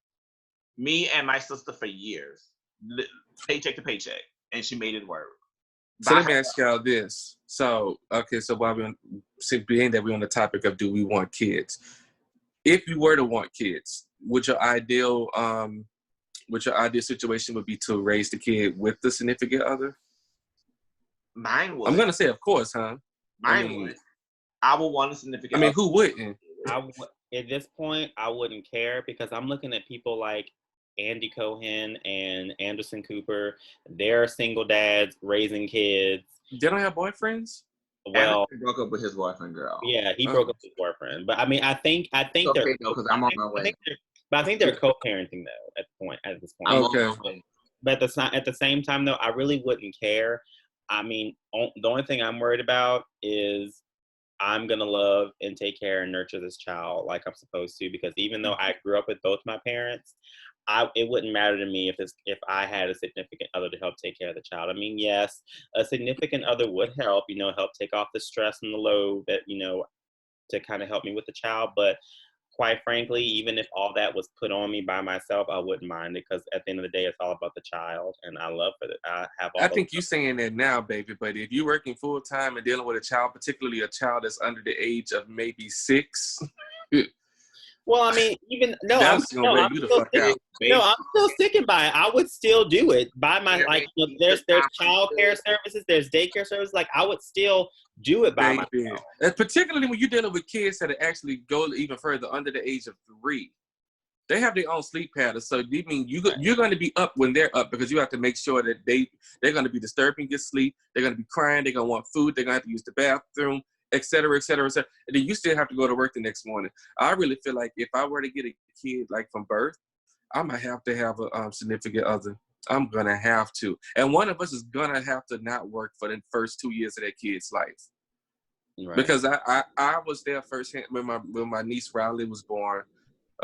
me and my sister for years, paycheck to paycheck, and she made it work. So let me ask y'all this. So, okay, so while being that we're on the topic of do we want kids, if you were to want kids, would your ideal situation would be to raise the kid with the significant other? Mine would. I'm gonna say, of course, huh? Mine would. I would want a significant other. I mean, who wouldn't? At this point, I wouldn't care because I'm looking at people like Andy Cohen and Anderson Cooper. They're single dads raising kids. They don't have boyfriends? Well, he broke up with his boyfriend, girl. Yeah, he broke up with his boyfriend. But I mean, I think it's they're okay, because I'm on my way. I think they're co-parenting though at this point. Okay. But at the same time though, I really wouldn't care. I mean, the only thing I'm worried about is I'm going to love and take care and nurture this child like I'm supposed to, because even though I grew up with both my parents, it wouldn't matter to me if I had a significant other to help take care of the child. I mean, yes, a significant other would help take off the stress and the load that, to kind of help me with the child. But quite frankly, even if all that was put on me by myself, I wouldn't mind it, because at the end of the day, it's all about the child, and I love it. I think you're saying that now, baby, but if you're working full time and dealing with a child, particularly a child that's under the age of maybe 6. Well, I mean, I'm still sticking by it. I would still do it by my there's child care services, there's daycare services. Like, I would still do it by myself. And particularly when you're dealing with kids that actually go even further, under the age of 3. They have their own sleep patterns. So you mean you're going to be up when they're up, because you have to make sure that they're going to be disturbing your sleep. They're going to be crying. They're going to want food. They're going to have to use the bathroom, et cetera, et cetera, et cetera. And then you still have to go to work the next morning. I really feel like if I were to get a kid like from birth, I might have to have a significant other. I'm going to have to. And one of us is going to have to not work for the first 2 years of that kid's life. Right. Because I was there firsthand when my niece Riley was born.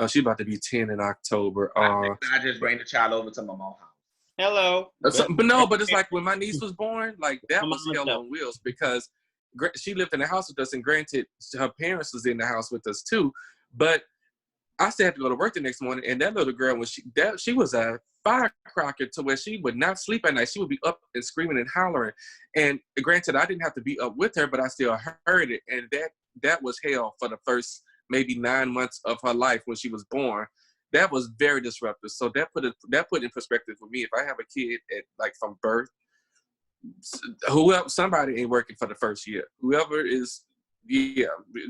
She's about to be 10 in October. I just bring the child over to my mom's house. Hello. But it's like when my niece was born, like that was hell on wheels, because she lived in the house with us, and granted, her parents was in the house with us too. But I still had to go to work the next morning, and that little girl, she was a firecracker to where she would not sleep at night. She would be up and screaming and hollering. And granted, I didn't have to be up with her, but I still heard it, and that was hell for the first maybe 9 months of her life when she was born. That was very disruptive. So that put in perspective for me. If I have a kid from birth, somebody ain't working for the first year. Whoever is,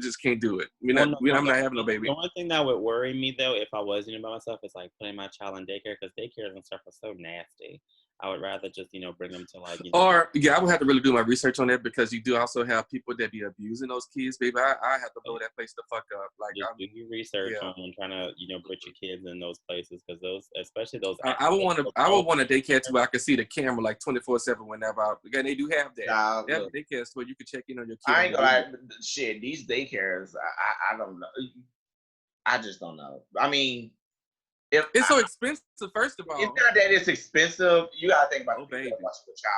just can't do it. I'm not having no baby. The only thing that would worry me though, if I was by myself, is like putting my child in daycare, because daycares and stuff are so nasty. I would rather just, bring them to I would have to really do my research on that, because you do also have people that be abusing those kids, baby. I have to blow that place the fuck up. Like, just do your research on trying to, put your kids in those places, because especially those. I would want a daycare too. I could see the camera like 24/7 whenever. Again, they do have that. They have daycares where you can check in on your kid. I ain't gonna shit. These daycares, I don't know. I just don't know. I mean, it's so expensive, first of all. It's not that it's expensive. You gotta think about baby.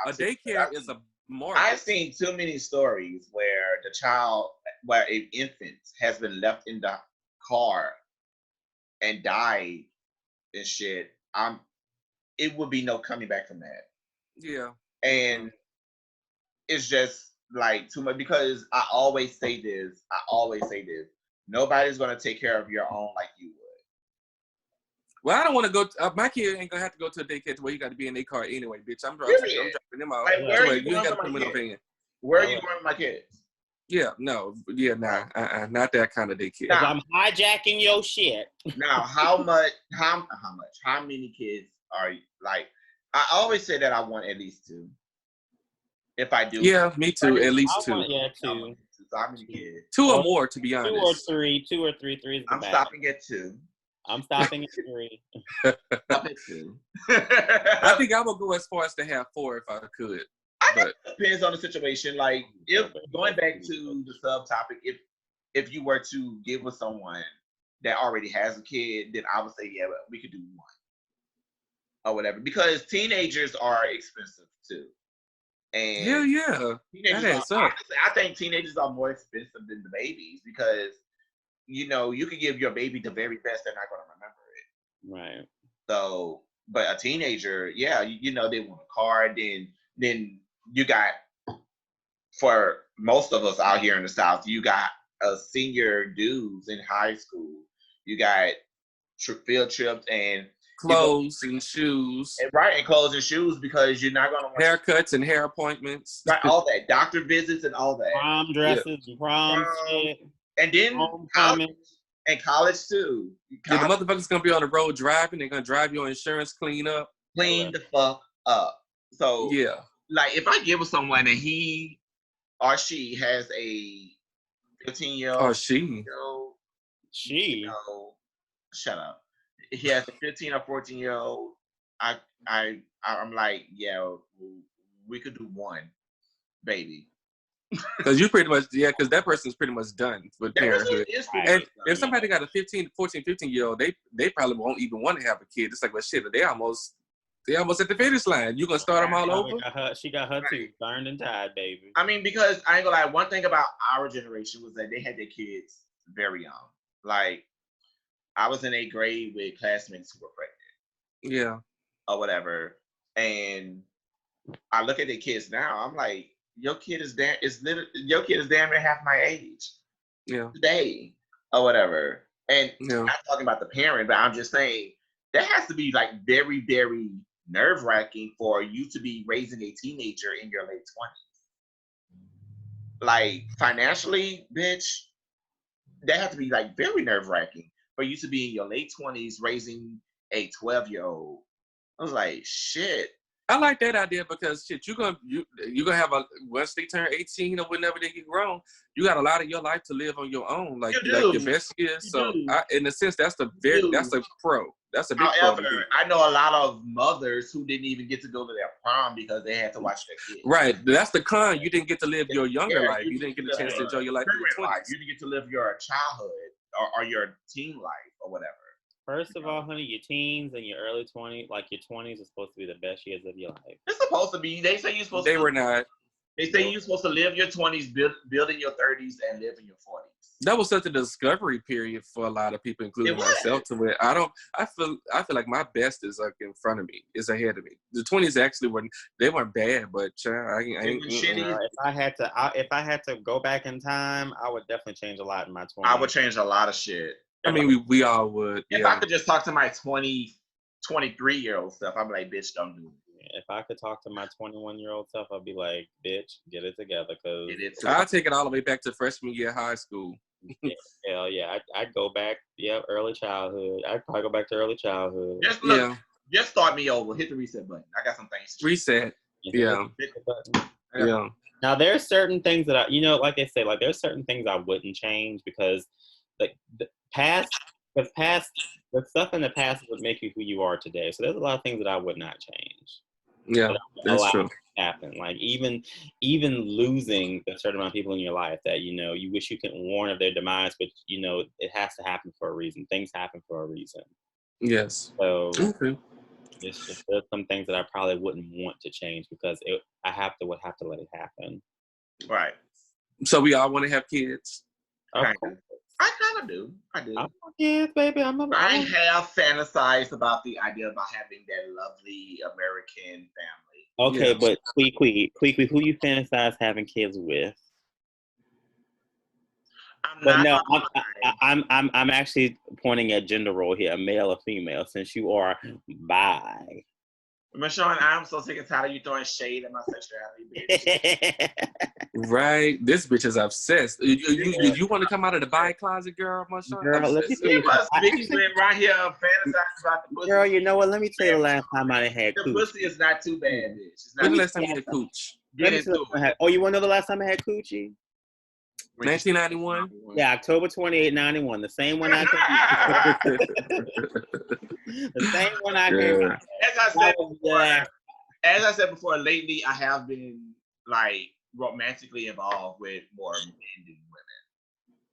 A daycare is a more. I've seen too many stories where an infant has been left in the car and died and shit. It would be no coming back from that. Yeah. And it's just like too much, because I always say this. Nobody's gonna take care of your own like you would. Well, I don't want to go. My kid ain't gonna have to go to a daycare to where you got to be in their car anyway, bitch. I'm dropping them out. Like, where are you going with my kids? Yeah, no, yeah, nah, not that kind of daycare. Now, I'm hijacking your shit. Now, how many kids are you, like? I always say that I want at least 2. If I do, yeah, me too. At least 2. 2. How many kids? 2 or more, to be honest. 2 or 3. 2 or 3. 3 is the I'm stopping at 2. I'm stopping at 3. Stop at 2. I think I would go as far as to have 4 if I could. But it depends on the situation. Like, if going back to the subtopic, if you were to get with someone that already has a kid, then I would say, yeah, we could do 1 or whatever. Because teenagers are expensive too. And hell yeah, teenagers that adds up. honestly, I think teenagers are more expensive than the babies because, you know, you could give your baby the very best, they're not going to remember it. Right. So, but a teenager, yeah, you know, they want a car. Then you got, for most of us out here in the South, you got senior dudes in high school. You got field trips and clothes and shoes. Right, and clothes and shoes because you're not going to want haircuts and hair appointments. Right, all that. Doctor visits and all that. Prom dresses, prom shit. And then college too. Yeah, the motherfuckers gonna be on the road driving. They're gonna drive your insurance clean the fuck up. So yeah, like if I get with someone and he or she has a 15-year-old or she, you know, shut up. He has a 15 or 14-year-old. I'm like, yeah, we could do 1, baby. Because you pretty much, because that person's pretty much done with parenthood. And if somebody got a 15-year-old, they probably won't even want to have a kid. It's like, well, shit, they almost at the finish line. You gonna start them all over? She got her tooth burned and tied, baby. I mean, because I ain't gonna lie, one thing about our generation was that they had their kids very young. Like, I was in 8th grade with classmates who were pregnant. Yeah. Or whatever. And I look at their kids now, I'm like, your kid is damn near half my age. Yeah. Today. Or whatever. And yeah. I'm not talking about the parent, but I'm just saying that has to be like very, very nerve-wracking for you to be raising a teenager in your late 20s. Like, financially, bitch, that has to be like very nerve-wracking for you to be in your late 20s raising a 12-year-old. I was like, shit. I like that idea because shit, you're gonna have once they turn 18 or whenever they get grown, you got a lot of your life to live on your own, like your best years. So in a sense, that's a pro. That's a big However, pro. I know a lot of mothers who didn't even get to go to their prom because they had to watch their kids. Right. That's the con. You didn't get to live your younger life. You didn't get a chance to enjoy your life in your 20s. You didn't get to live your childhood or your teen life or whatever. First of all, honey, your teens and your early 20s, like your 20s, are supposed to be the best years of your life. It's supposed to be. They say you're supposed to. They were not. They say you're supposed to live your 20s, build in your 30s, and live in your 40s. That was such a discovery period for a lot of people, including myself. To where I feel like my best is like in front of me, is ahead of me. The 20s actually weren't bad, but if I had to go back in time, I would definitely change a lot in my 20s. I would change a lot of shit. I mean, we all would. If I could just talk to my 23-year-old self, I'm like, bitch, don't do it. If I could talk to my 21-year-old self, I'd be like, bitch, get it together. Cause I'll take it all the way back to freshman year of high school. Hell yeah. I'd go back, early childhood. I'd probably go back to early childhood. Just start me over. Hit the reset button. I got some things to reset. Yeah. Yeah. Now, there's certain things that like they say, like there's certain things I wouldn't change because the stuff in the past would make you who you are today. So there's a lot of things that I would not change. Yeah, that's true. Happen, like even losing a certain amount of people in your life that you wish you could warn of their demise, but it has to happen for a reason. Things happen for a reason. Yes. So there's some things that I probably wouldn't want to change because I would have to let it happen. Right. So we all want to have kids. I kind of do. I do. Yes, baby. I have fantasized about the idea about having that lovely American family. Okay, but Kwee, who you fantasize having kids with? I'm actually pointing at gender role here, a male or female, since you are bi. Michonne, I'm so sick and tired of you throwing shade at my sexuality, bitch. Right, this bitch is obsessed. You want to come out of the bi closet, girl, Michonne? Girl, let me tell you. Bitches been right here fantasizing about the pussy. Girl, you know what? Let me tell you the last time I had cooch. The pussy is not too bad, bitch. When the last time you had cooch? Get into it. Oh, you want to know the last time I had coochie? 1991. Yeah, October 28, 91. The same one I came The same one I came out. As I said before, lately I have been like romantically involved with more men than women.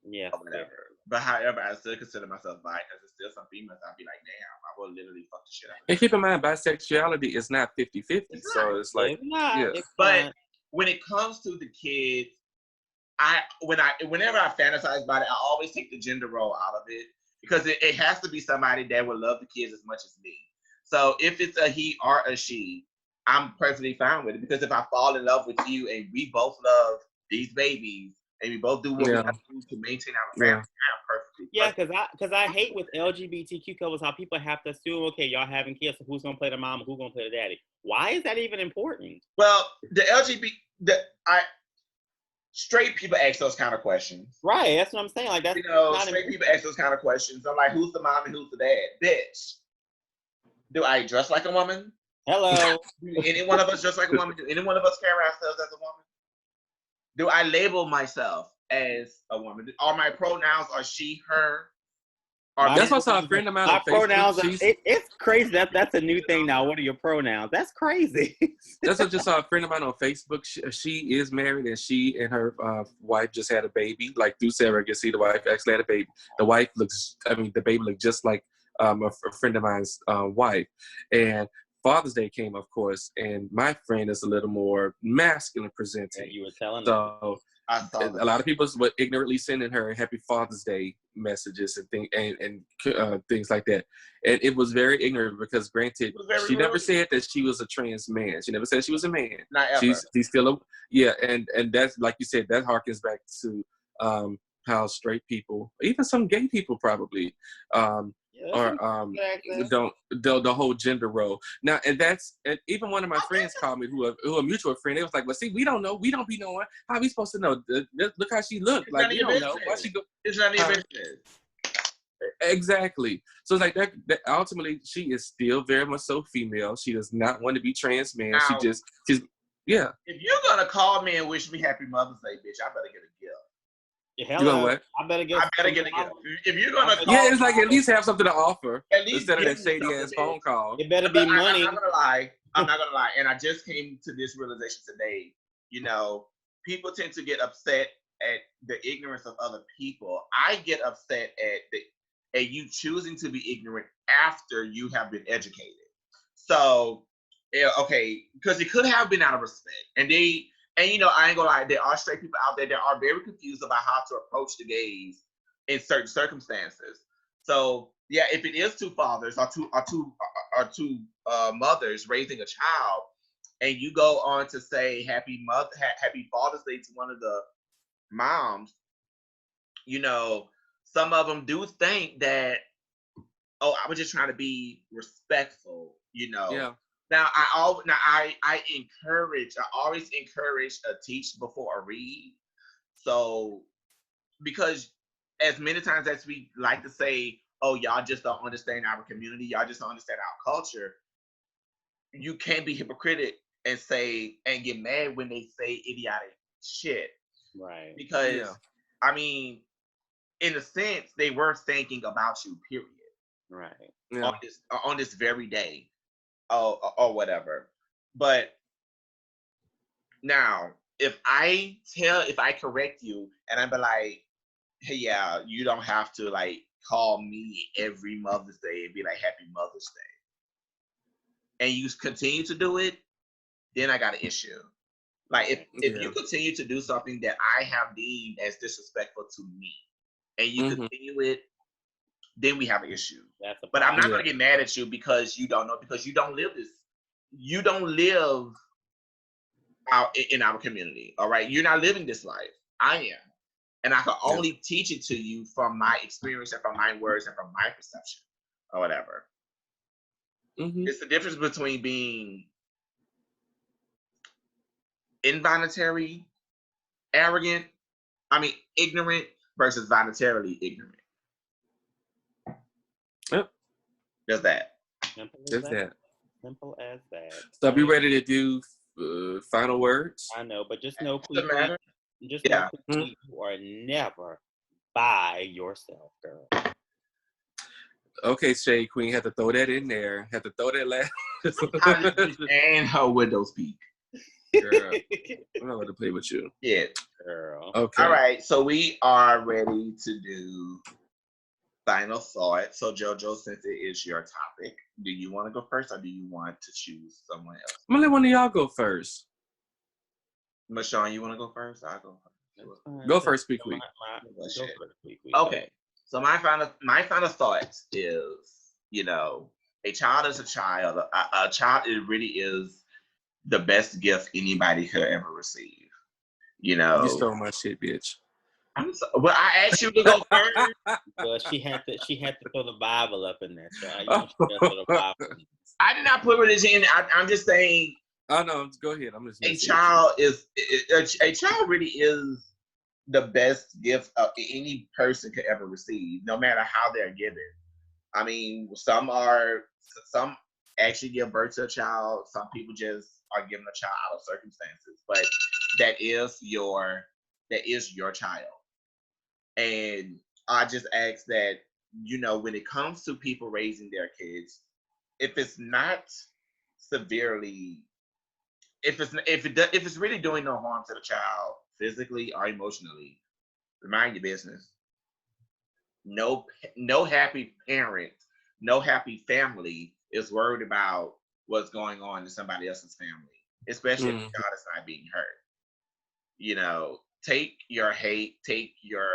Yeah. Or whatever. But however, I still consider myself bi because there's still some females I'd be like, damn, I will literally fuck the shit out of them. And keep in mind, bisexuality is not 50-50. So it's like, But when it comes to the kids, whenever I fantasize about it, I always take the gender role out of it because it has to be somebody that would love the kids as much as me. So if it's a he or a she, I'm perfectly fine with it because if I fall in love with you and we both love these babies and we both do what we have to do to maintain our family, I'm perfectly. Yeah, because I hate with LGBTQ couples how people have to assume, okay, y'all having kids, so who's gonna play the mom, who's gonna play the daddy? Why is that even important? Well, straight people ask those kind of questions. Right, that's what I'm saying. Like that's straight people ask those kind of questions. I'm like, who's the mom and who's the dad? Bitch. Do I dress like a woman? Hello. Do any one of us dress like a woman? Do any one of us carry ourselves as a woman? Do I label myself as a woman? Are my pronouns are she, her? That's what's a friend of mine on Facebook. Pronouns. It's crazy. That's a new thing now. What are your pronouns? That's crazy. That's what just saw a friend of mine on Facebook. She is married and she and her wife just had a baby. Like through surrogacy, the wife actually had a baby. The baby looked just like a friend of mine's wife. And Father's Day came, of course, and my friend is a little more masculine presenting. Yeah, you were telling so a lot of people were ignorantly sending her Happy Father's Day messages and things like that. And it was very ignorant because, granted, she never said that she was a trans man. She never said she was a man. Not ever. She's still and that's, like you said, that harkens back to how straight people, even some gay people probably, the whole gender role now, and even one of my friends called me who a mutual friend. They was like, well, see, we don't know, we don't be knowing, how we supposed to know? Look how she looked. Like, we don't know why she go. It's not even business. Exactly. So it's like that ultimately she is still very much so female. She does not want to be trans man. Now, she's if you're gonna call me and wish me Happy Mother's Day, bitch, I better get a gift. Yeah, you know what? I better get a gift. If you're gonna call it's like at least have something to offer instead of that shady ass phone call. It better be money. I'm not gonna lie. And I just came to this realization today. People tend to get upset at the ignorance of other people. I get upset at you choosing to be ignorant after you have been educated. So, because it could have been out of respect, and I ain't gonna lie, there are straight people out there that are very confused about how to approach the gays in certain circumstances. So yeah, if it is two fathers or two mothers raising a child, and you go on to say Happy Father's Day to one of the moms, some of them do think that, I was just trying to be respectful, Yeah. Now I always encourage a teach before a read. So, because as many times as we like to say, oh, y'all just don't understand our community, y'all just don't understand our culture, you can't be hypocritical and get mad when they say idiotic shit. Right. Because in a sense, they were thinking about you, period. Right. Yeah. On this very day. Or whatever. But now, if I correct you and I'm like, hey, yeah, you don't have to like call me every Mother's Day and be like Happy Mother's Day, and you continue to do it, then I got an issue. Like if you continue to do something that I have deemed as disrespectful to me, and you continue it, then we have an issue. But I'm not gonna get mad at you because you don't know, because you don't live this. You don't live out in our community. All right, you're not living this life. I am, and I can only teach it to you from my experience and from my words and from my perception or whatever. It's the difference between being involuntarily ignorant versus voluntarily ignorant. Yep. Just that. Simple as that. So be ready to do final words. I know, but just know, doesn't matter. Just know, Yeah. Queen, you are never by yourself, girl. Okay, Shade Queen, had to throw that in there. Had to throw that last. And her widow's peak. Girl, I'm not going to play with you. Yeah. Girl. Okay. All right. So we are ready to do final thought. So JoJo, since it is your topic, do you want to go first or do you want to choose someone else? I'm going to let one of y'all go first. Michonne, you want to go first? I'll go first. Go first, Speak Week. Okay. So my final thoughts is, you know, a child is a child. A child, it really is the best gift anybody could ever receive. You know. You stole my shit, bitch. Well, I asked you to go first. Well, she had to throw the Bible up in there, child. You know, she had to throw the Bible. I did not put religion in. I'm just saying. Oh no, go ahead. I'm just. A child really is the best gift any person could ever receive, no matter how they're given. I mean, some actually give birth to a child. Some people just are given a child out of circumstances, but that is your child. And I just ask that, you know, when it comes to people raising their kids, if it's not severely, if it's really doing no harm to the child physically or emotionally, mind your business. No happy parent, no happy family is worried about what's going on in somebody else's family, especially if the child is not being hurt. You know, take your hate, take your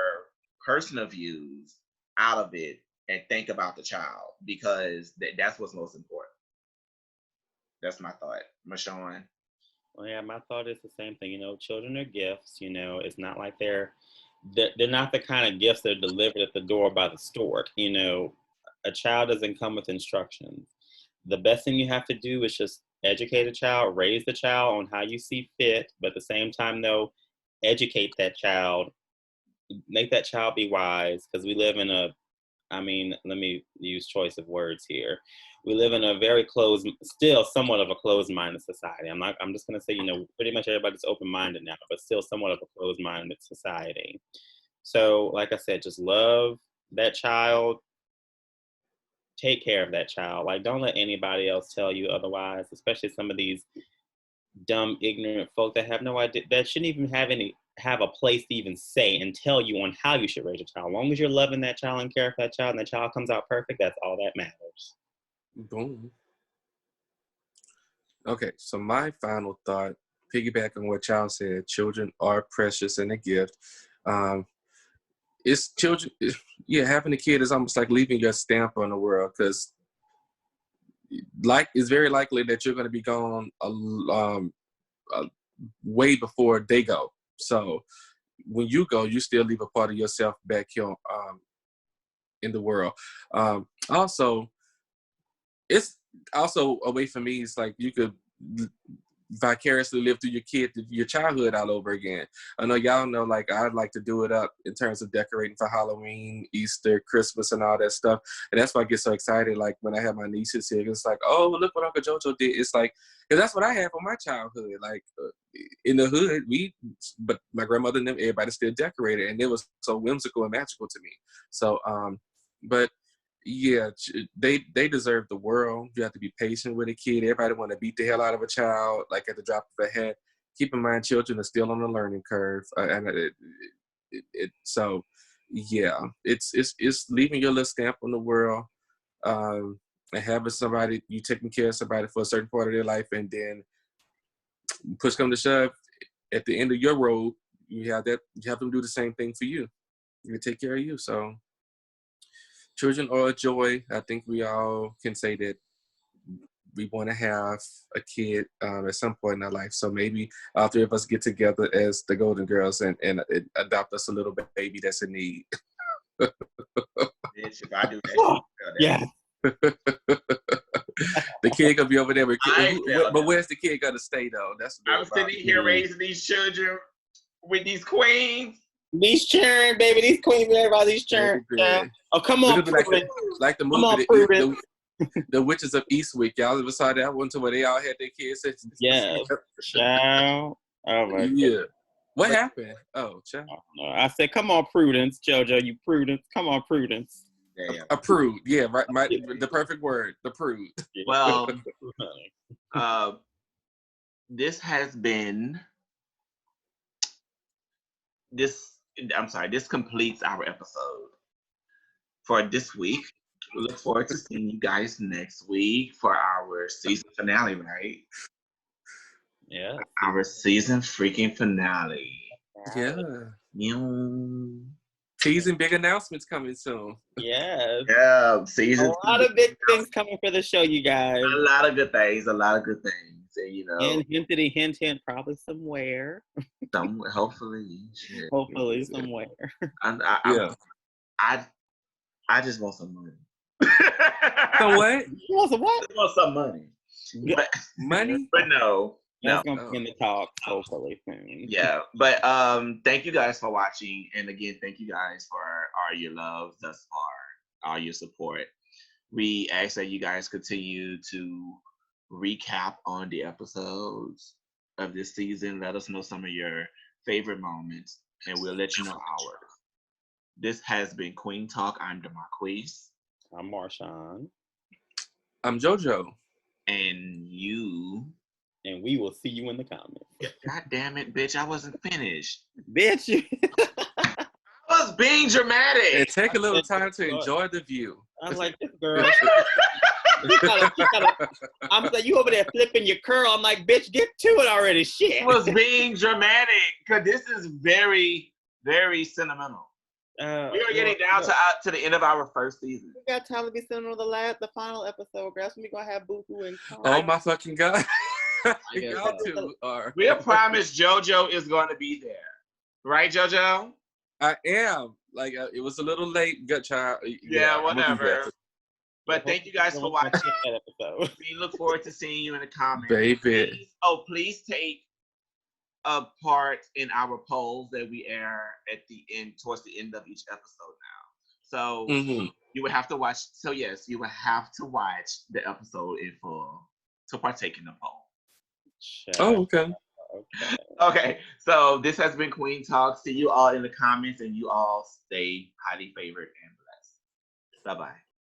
personal views out of it and think about the child, because that's what's most important. That's my thought. Michonne? Well, yeah, my thought is the same thing. You know, children are gifts. You know, it's not like they're not the kind of gifts that are delivered at the door by the stork. You know, a child doesn't come with instructions. The best thing you have to do is just educate a child, raise the child on how you see fit, but at the same time, though, educate that child, make that child be wise, because we live in let me use choice of words here. We live in a very still somewhat of a closed-minded society. I'm just going to say, you know, pretty much everybody's open-minded now, but still somewhat of a closed-minded society. So, like I said, just love that child, take care of that child. Like, don't let anybody else tell you otherwise, especially some of these dumb, ignorant folk that have no idea, that shouldn't even have a place to even say and tell you on how you should raise a child. As long as you're loving that child and care for that child and that child comes out perfect, that's all that matters. Boom. Okay, so my final thought, piggyback on what y'all said, children are precious and a gift. It's children, having a kid is almost like leaving your stamp on the world, because it's very likely that you're going to be gone way before they go. So when you go, you still leave a part of yourself back here in the world. Also, it's also a way for me, it's like you could vicariously live through your childhood all over again. I know y'all know, like, I'd like to do it up in terms of decorating for Halloween, Easter, Christmas, and all that stuff. And that's why I get so excited, like, when I have my nieces here. It's like, oh, look what Uncle JoJo did. It's like, because that's what I had for my childhood. Like, in the hood, but my grandmother and them, everybody still decorated, and it was so whimsical and magical to me. So, but yeah, they deserve the world. You have to be patient with a kid. Everybody want to beat the hell out of a child, like at the drop of a hat. Keep in mind, children are still on the learning curve, so yeah, it's leaving your little stamp on the world, and having somebody, you taking care of somebody for a certain part of their life, and then push come to shove, at the end of your road, you have them do the same thing for you. You take care of you. So children are a joy. I think we all can say that we want to have a kid at some point in our life. So maybe all three of us get together as the Golden Girls and adopt us a little baby that's in need. Bitch, if I do that, yeah. The kid gonna be over there, but where's the kid gonna stay though? I'm sitting here raising these children with these queens. These churn, baby. These queens, everybody, these churn. Oh, come on, like the movie, the Witches of Eastwick. Y'all ever saw that one to where they all had their kids? Yeah. Child. Oh my God. What happened? Oh, child. I said, come on, Prudence, JoJo, you Prudence. Come on, Prudence. Damn. A prude. Yeah, right. The perfect word. The prude. Well, this has been this. I'm sorry. This completes our episode for this week. We look forward to seeing you guys next week for our season finale, right? Yeah. Our season freaking finale. Yeah. Teasing big announcements coming soon. Yes. Yeah, season. A lot of big things coming for the show, you guys. A lot of good things. And, you know. And hint, probably somewhere. Hopefully. Shit. Hopefully somewhere. I just want some money. So what? You want some what? I want some money. But, money? But no. That's gonna be in the talk, hopefully soon. Yeah. But thank you guys for watching. And again, thank you guys for all your love thus far, all your support. We ask that you guys continue to recap on the episodes of this season. Let us know some of your favorite moments, and we'll let you know ours. This has been Kween Talk. I'm DeMarquise. I'm Marshawn. I'm JoJo. And you. And we will see you in the comments. God damn it, bitch. I wasn't finished. Bitch. I was being dramatic. And take a little time to enjoy the view. I was like, this girl. I'm like, you over there flipping your curl. I'm like, bitch, get to it already. Shit. I was being dramatic because this is very, very sentimental. We are getting down to the end of our first season. We got time to be sentimental the final episode, girl. So we gonna have Boo-Hoo and Tom. Oh my fucking God. Y'all two are. We promise JoJo is going to be there. Right, JoJo? I am. Like, it was a little late, gut child. Yeah, whatever. But thank you guys for watching that episode. We look forward to seeing you in the comments. Baby. Please take a part in our polls that we air at the end, towards the end of each episode now. So you would have to watch. So yes, you would have to watch the episode in full to partake in the poll. Oh, okay. Okay. So this has been Kween Talk. See you all in the comments, and you all stay highly favored and blessed. Bye-bye.